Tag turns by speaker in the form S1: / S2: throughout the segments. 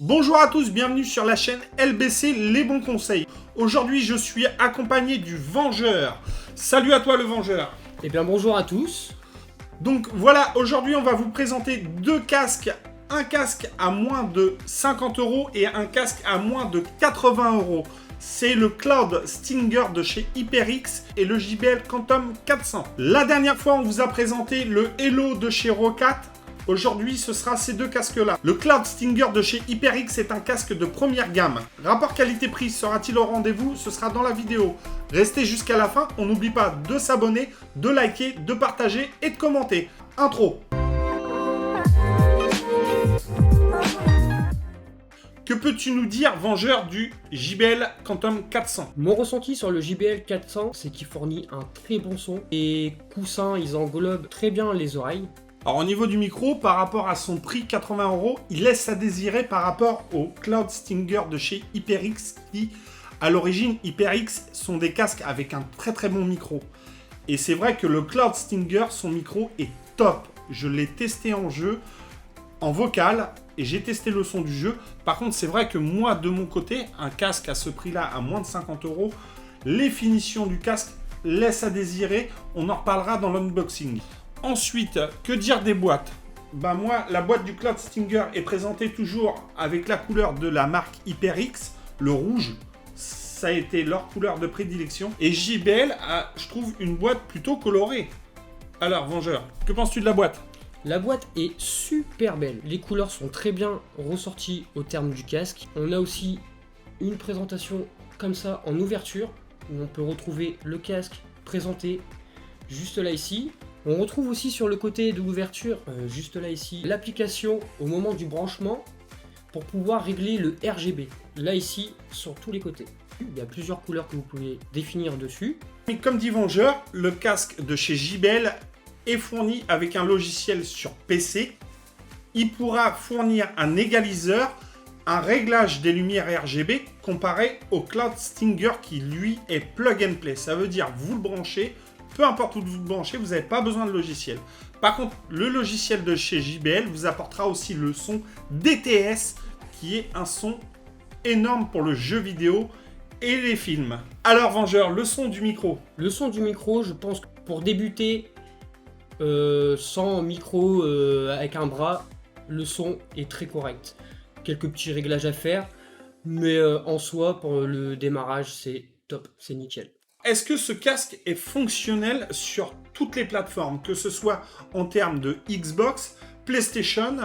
S1: Bonjour à tous, bienvenue sur la chaîne LBC Les Bons Conseils. Aujourd'hui, je suis accompagné du Vengeur. Salut à toi le Vengeur.
S2: Eh bien bonjour à tous.
S1: Donc voilà, aujourd'hui on va vous présenter deux casques. Un casque à moins de 50 € et un casque à moins de 80 €. C'est le Cloud Stinger de chez HyperX et le JBL Quantum 400. La dernière fois, on vous a présenté le Hello de chez Roccat. Aujourd'hui, ce sera ces deux casques-là. Le Cloud Stinger de chez HyperX est un casque de première gamme. Rapport qualité-prix sera-t-il au rendez-vous? Ce sera dans la vidéo. Restez jusqu'à la fin. On n'oublie pas de s'abonner, de liker, de partager et de commenter. Intro. Que peux-tu nous dire, Vengeur, du JBL Quantum 400?
S2: Mon ressenti sur le JBL 400, c'est qu'il fournit un très bon son. Les coussins, ils englobent très bien les oreilles.
S1: Alors au niveau du micro, par rapport à son prix 80 €, il laisse à désirer par rapport au Cloud Stinger de chez HyperX qui, à l'origine, HyperX sont des casques avec un très très bon micro. Et c'est vrai que le Cloud Stinger, son micro est top. Je l'ai testé en jeu, en vocal, et j'ai testé le son du jeu. Par contre, c'est vrai que moi, de mon côté, un casque à ce prix-là, à moins de 50 €, les finitions du casque laissent à désirer. On en reparlera dans l'unboxing. Ensuite, que dire des boîtes? Bah moi, la boîte du Cloud Stinger est présentée toujours avec la couleur de la marque HyperX, le rouge. Ça a été leur couleur de prédilection. Et JBL a, je trouve, une boîte plutôt colorée. Alors, Vengeur, que penses-tu de la boîte?
S2: La boîte est super belle. Les couleurs sont très bien ressorties au terme du casque. On a aussi une présentation comme ça en ouverture, où on peut retrouver le casque présenté juste là ici. On retrouve aussi sur le côté de l'ouverture, juste là ici, l'application au moment du branchement pour pouvoir régler le RGB. Là ici, sur tous les côtés. Il y a plusieurs couleurs que vous pouvez définir dessus.
S1: Et comme dit Vengeur, le casque de chez JBL est fourni avec un logiciel sur PC. Il pourra fournir un égaliseur, un réglage des lumières RGB comparé au Cloud Stinger qui lui est plug and play. Ça veut dire vous le branchez. Peu importe où vous le branchez, vous n'avez pas besoin de logiciel. Par contre, le logiciel de chez JBL vous apportera aussi le son DTS, qui est un son énorme pour le jeu vidéo et les films. Alors, Vengeur, le son du micro.
S2: Le son du micro, je pense que pour débuter sans micro avec un bras, le son est très correct. Quelques petits réglages à faire, mais en soi, pour le démarrage, c'est top, c'est nickel.
S1: Est-ce que ce casque est fonctionnel sur toutes les plateformes, que ce soit en termes de Xbox, PlayStation?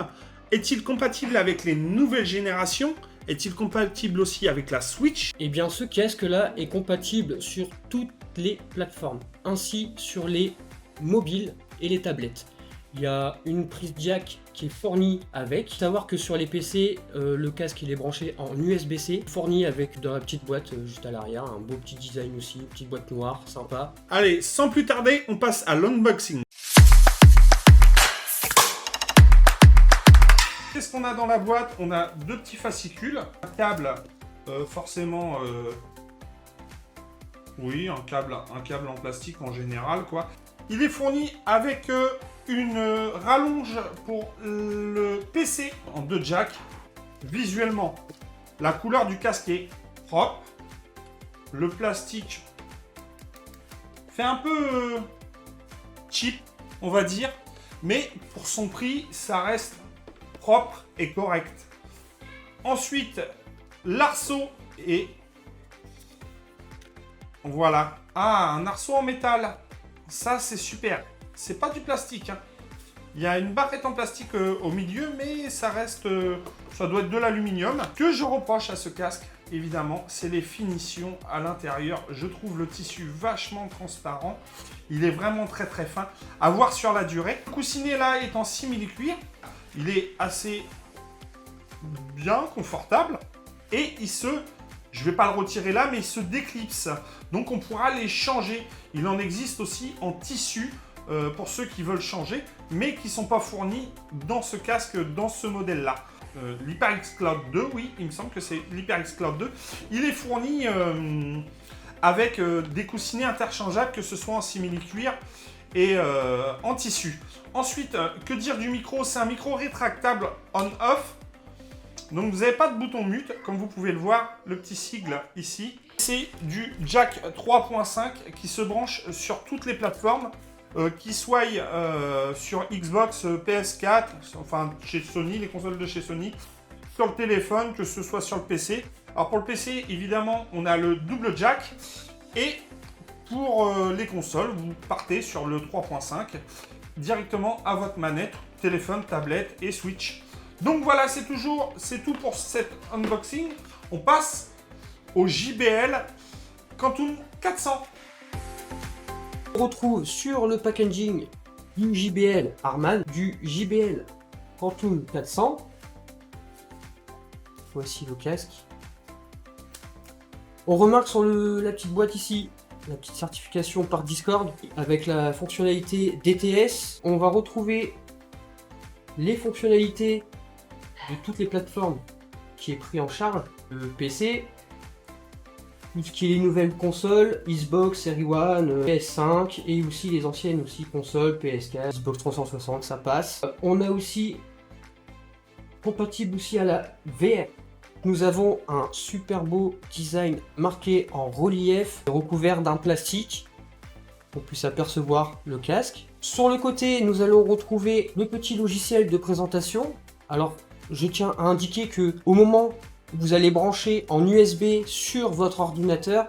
S1: Est-il compatible avec les nouvelles générations? Est-il compatible aussi avec la Switch?
S2: Eh bien, ce casque-là est compatible sur toutes les plateformes, ainsi sur les mobiles et les tablettes. Il y a une prise jack qui est fournie avec. Savoir que sur les PC, le casque il est branché en USB-C, fourni avec dans la petite boîte juste à l'arrière, un beau petit design aussi, une petite boîte noire, sympa.
S1: Allez, sans plus tarder, on passe à l'unboxing. Qu'est-ce qu'on a dans la boîte? On a deux petits fascicules, un câble, forcément, oui, un câble en plastique en général, quoi. Il est fourni avec une rallonge pour le PC en deux jacks. Visuellement, la couleur du casque est propre. Le plastique fait un peu cheap, on va dire. Mais pour son prix, ça reste propre et correct. Ensuite, l'arceau est... Voilà. Ah, un arceau en métal. Ça, c'est super. C'est pas du plastique, hein. Il y a une barrette en plastique au milieu, mais ça reste... ça doit être de l'aluminium. Que je reproche à ce casque, évidemment, c'est les finitions à l'intérieur. Je trouve le tissu vachement transparent. Il est vraiment très très fin. À voir sur la durée. Le coussinet là est en simili-cuir. Il est assez bien confortable. Et il se... Je ne vais pas le retirer là, mais il se déclipse. Donc on pourra les changer. Il en existe aussi en tissu pour ceux qui veulent changer, mais qui ne sont pas fournis dans ce casque, dans ce modèle-là. L'HyperX Cloud 2, oui, il me semble que c'est l'HyperX Cloud 2. Il est fourni avec des coussinets interchangeables, que ce soit en simili-cuir et en tissu. Ensuite, que dire du micro? C'est un micro rétractable on-off. Donc vous n'avez pas de bouton mute, comme vous pouvez le voir, le petit sigle ici. C'est du jack 3.5 qui se branche sur toutes les plateformes, qui soient sur Xbox, PS4, enfin chez Sony, les consoles de chez Sony, sur le téléphone, que ce soit sur le PC. Alors pour le PC, évidemment, on a le double jack, et pour les consoles, vous partez sur le 3.5 directement à votre manette, téléphone, tablette et Switch. Donc voilà, c'est tout pour cet unboxing. On passe au JBL Quantum 400.
S2: On retrouve sur le packaging du JBL Harman, du JBL Quantum 400. Voici le casque. On remarque sur la petite boîte ici, la petite certification par Discord avec la fonctionnalité DTS. On va retrouver les fonctionnalités de toutes les plateformes qui est pris en charge. Le PC, tout ce qui est les nouvelles consoles, Xbox Series One, PS5 et aussi les anciennes consoles, PS4, Xbox 360, ça passe. On a aussi compatible aussi à la VR. Nous avons un super beau design marqué en relief, recouvert d'un plastique pour qu'on puisse apercevoir le casque. Sur le côté, nous allons retrouver le petit logiciel de présentation. Alors, je tiens à indiquer que au moment où vous allez brancher en USB sur votre ordinateur,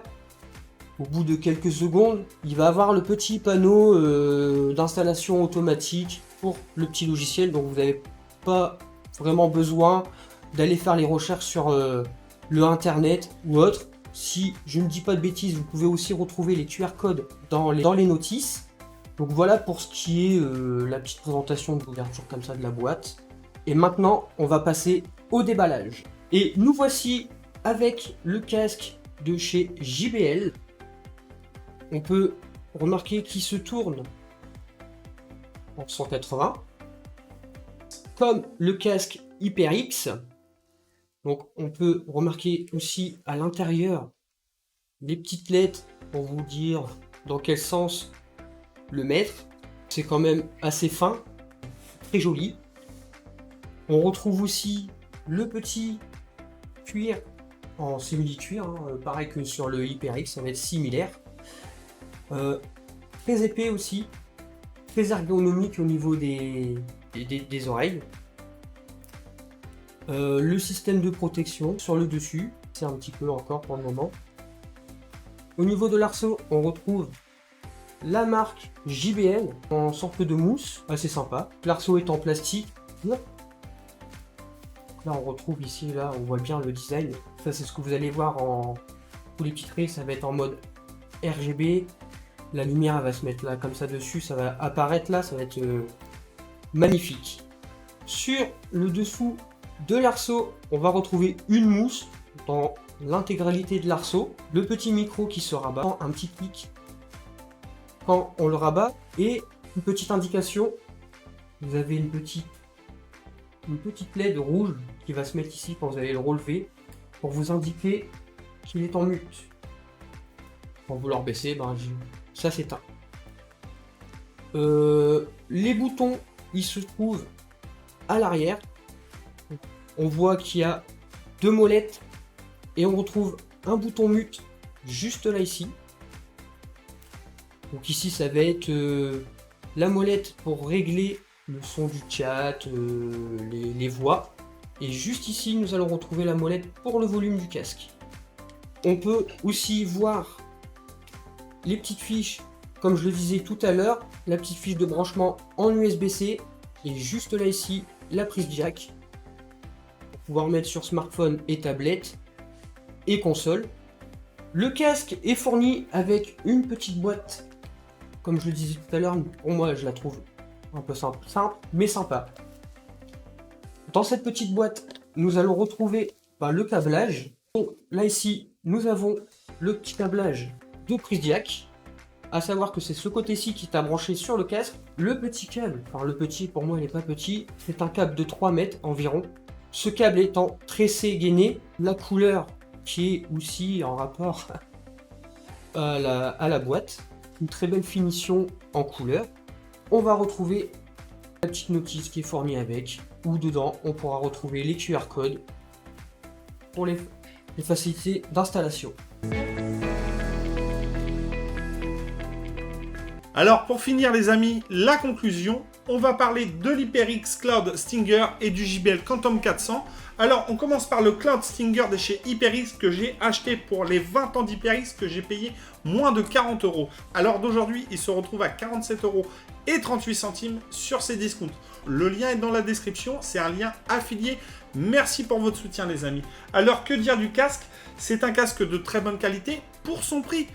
S2: au bout de quelques secondes, il va avoir le petit panneau d'installation automatique pour le petit logiciel, donc vous n'avez pas vraiment besoin d'aller faire les recherches sur le internet ou autre. Si je ne dis pas de bêtises, vous pouvez aussi retrouver les QR codes dans les notices. Donc voilà pour ce qui est la petite présentation de l'ouverture comme ça de la boîte. Et maintenant, on va passer au déballage. Et nous voici avec le casque de chez JBL. On peut remarquer qu'il se tourne en 180. Comme le casque HyperX. Donc on peut remarquer aussi à l'intérieur les petites lettres pour vous dire dans quel sens le mettre. C'est quand même assez fin, très joli. On retrouve aussi le petit cuir en simili-cuir, pareil que sur le HyperX, ça va être similaire. Très épais aussi, très ergonomique au niveau des oreilles. Le système de protection sur le dessus, c'est un petit peu encore pour le moment. Au niveau de l'arceau, on retrouve la marque JBL en sorte de mousse, assez sympa. L'arceau est en plastique. Là on retrouve ici, là on voit bien le design. Ça c'est ce que vous allez voir en tous les petits traits, ça va être en mode RGB. La lumière va se mettre là comme ça dessus, ça va apparaître là, ça va être magnifique. Sur le dessous de l'arceau, on va retrouver une mousse dans l'intégralité de l'arceau. Le petit micro qui se rabat, un petit clic quand on le rabat et une petite indication. Vous avez une petite LED rouge qui va se mettre ici quand vous allez le relever pour vous indiquer qu'il est en mute. Quand vous le rebaissez, ça s'éteint. Les boutons, ils se trouvent à l'arrière. On voit qu'il y a deux molettes et on retrouve un bouton mute juste là ici. Donc ici ça va être la molette pour régler le son du chat, les voix. Et juste ici nous allons retrouver la molette pour le volume du casque. On peut aussi voir les petites fiches, comme je le disais tout à l'heure, la petite fiche de branchement en USB-C et juste là ici la prise jack pour pouvoir mettre sur smartphone et tablette et console. Le casque est fourni avec une petite boîte, comme je le disais tout à l'heure, pour moi je la trouve un peu simple mais sympa. Dans cette petite boîte, nous allons retrouver le câblage. Donc, là ici, nous avons le petit câblage de prise jack. À savoir que c'est ce côté-ci qui est branché sur le casque. Le petit câble, enfin le petit, pour moi il n'est pas petit, c'est un câble de 3 mètres environ. Ce câble étant tressé gainé, la couleur qui est aussi en rapport à la boîte. Une très belle finition en couleur. On va retrouver la petite notice qui est fournie avec, où dedans on pourra retrouver les QR codes pour les facilités d'installation.
S1: Alors pour finir les amis, la conclusion, on va parler de l'HyperX Cloud Stinger et du JBL Quantum 400. Alors on commence par le Cloud Stinger de chez HyperX que j'ai acheté pour les 20 ans d'HyperX que j'ai payé moins de 40 €. Alors d'aujourd'hui, il se retrouve à 47 € et 38 centimes sur ces discounts. Le lien est dans la description, c'est un lien affilié. Merci pour votre soutien les amis. Alors que dire du casque? C'est un casque de très bonne qualité pour son prix.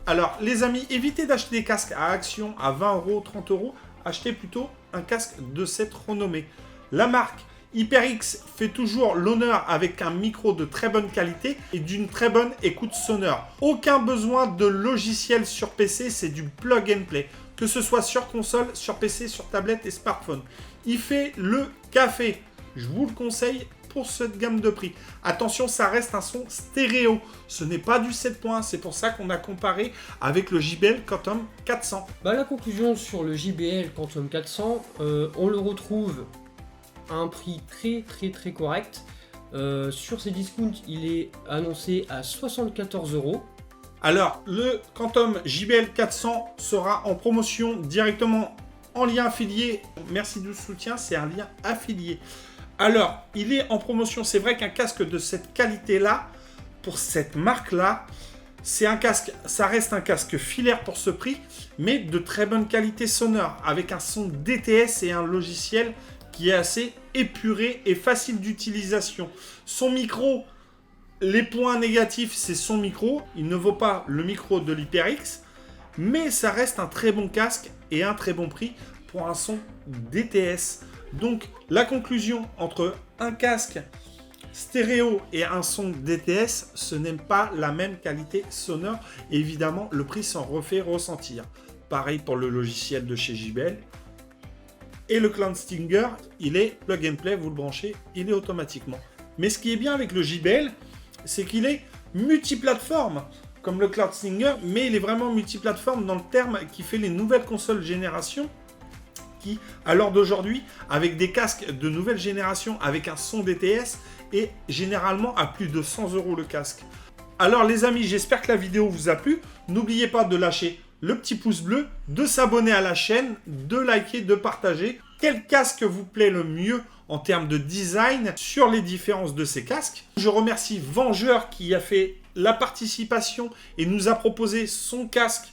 S1: Alors les amis, évitez d'acheter des casques à action à 20 €, 30 €. Achetez plutôt un casque de cette renommée. La marque HyperX fait toujours l'honneur avec un micro de très bonne qualité et d'une très bonne écoute sonore. Aucun besoin de logiciel sur PC, c'est du plug and play. Que ce soit sur console, sur PC, sur tablette et smartphone. Il fait le café. Je vous le conseille pour cette gamme de prix. Attention, ça reste un son stéréo. Ce n'est pas du 7.1. C'est pour ça qu'on a comparé avec le JBL Quantum 400.
S2: La conclusion sur le JBL Quantum 400, on le retrouve à un prix très correct. Sur ces discounts, il est annoncé à 74 €.
S1: Alors, le Quantum JBL 400 sera en promotion directement en lien affilié. Merci du soutien, c'est un lien affilié. Alors, il est en promotion. C'est vrai qu'un casque de cette qualité-là, pour cette marque-là, c'est un casque, ça reste un casque filaire pour ce prix, mais de très bonne qualité sonore, avec un son DTS et un logiciel qui est assez épuré et facile d'utilisation. Son micro, les points négatifs, c'est son micro. Il ne vaut pas le micro de l'HyperX, mais ça reste un très bon casque et un très bon prix pour un son DTS. Donc, la conclusion entre un casque stéréo et un son DTS, ce n'est pas la même qualité sonore. Évidemment, le prix s'en refait ressentir. Pareil pour le logiciel de chez JBL. Et le Cloud Stinger, il est plug and play, vous le branchez, il est automatiquement. Mais ce qui est bien avec le JBL, c'est qu'il est multiplateforme, comme le Cloud Stinger, mais il est vraiment multiplateforme dans le terme qui fait les nouvelles consoles génération, qui, à l'heure d'aujourd'hui, avec des casques de nouvelle génération, avec un son DTS, est généralement à plus de 100 € le casque. Alors les amis, j'espère que la vidéo vous a plu. N'oubliez pas de lâcher le petit pouce bleu, de s'abonner à la chaîne, de liker, de partager. Quel casque vous plaît le mieux en termes de design sur les différences de ces casques? Je remercie Vengeur qui a fait la participation et nous a proposé son casque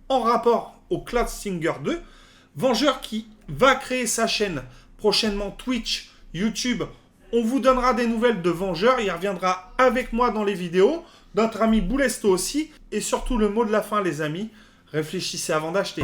S1: en rapport au Cloud Stinger 2. Vengeur qui va créer sa chaîne prochainement Twitch, YouTube. On vous donnera des nouvelles de Vengeur. Il reviendra avec moi dans les vidéos. Notre ami Boulesto aussi. Et surtout le mot de la fin les amis. Réfléchissez avant d'acheter.